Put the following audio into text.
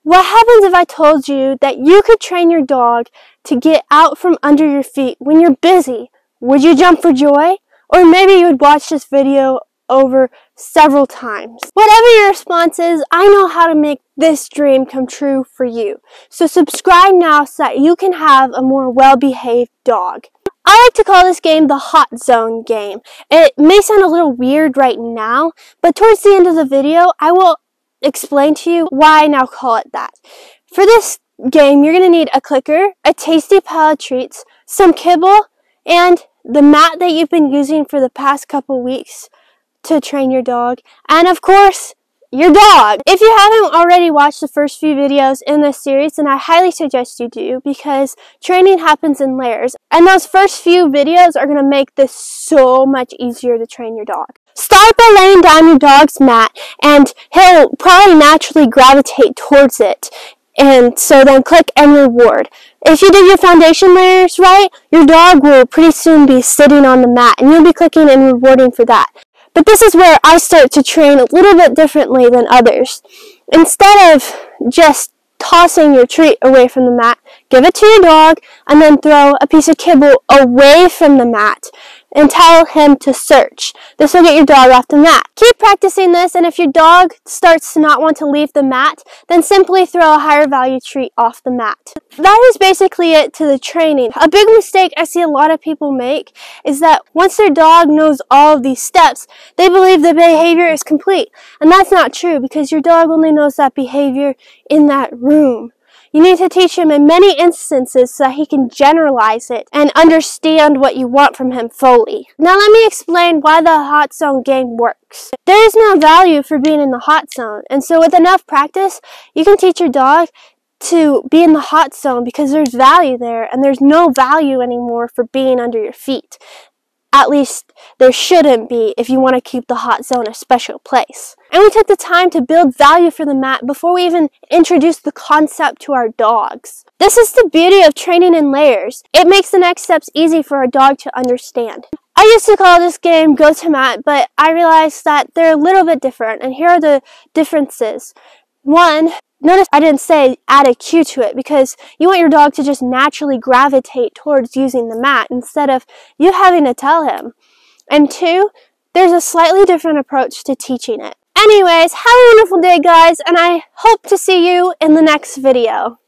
What happens if I told you that you could train your dog to get out from under your feet when you're busy? Would you jump for joy? Or maybe you would watch this video over several times. Whatever your response is, I know how to make this dream come true for you. So subscribe now so that you can have a more well-behaved dog. I like to call this game the hot zone game. It may sound a little weird right now, but towards the end of the video, I will explain to you why I now call it that. For this game, you're going to need a clicker, a tasty pile of treats, some kibble, and the mat that you've been using for the past couple weeks to train your dog, and of course, your dog. If you haven't already watched the first few videos in this series, then I highly suggest you do, because training happens in layers, and those first few videos are going to make this so much easier to train your dog. Start by laying down your dog's mat, and he'll probably naturally gravitate towards it. And so then click and reward. If you did your foundation layers right, your dog will pretty soon be sitting on the mat, and you'll be clicking and rewarding for that. But this is where I start to train a little bit differently than others. Instead of just tossing your treat away from the mat, give it to your dog, and then throw a piece of kibble away from the mat and tell him to search. This will get your dog off the mat. Keep practicing this, and if your dog starts to not want to leave the mat, then simply throw a higher value treat off the mat. That is basically it to the training. A big mistake I see a lot of people make is that once their dog knows all of these steps, they believe the behavior is complete. And that's not true, because your dog only knows that behavior in that room. You need to teach him in many instances so that he can generalize it and understand what you want from him fully. Now let me explain why the hot zone game works. There is no value for being in the hot zone, and so with enough practice, you can teach your dog to be in the hot zone because there's value there, and there's no value anymore for being under your feet. At least there shouldn't be if you want to keep the hot zone a special place. And we took the time to build value for the mat before we even introduced the concept to our dogs. This is the beauty of training in layers. It makes the next steps easy for our dog to understand. I used to call this game Go to Mat, but I realized that they're a little bit different, and here are the differences. One, notice I didn't say add a cue to it, because you want your dog to just naturally gravitate towards using the mat instead of you having to tell him. And two, there's a slightly different approach to teaching it. Anyways, have a wonderful day, guys, and I hope to see you in the next video.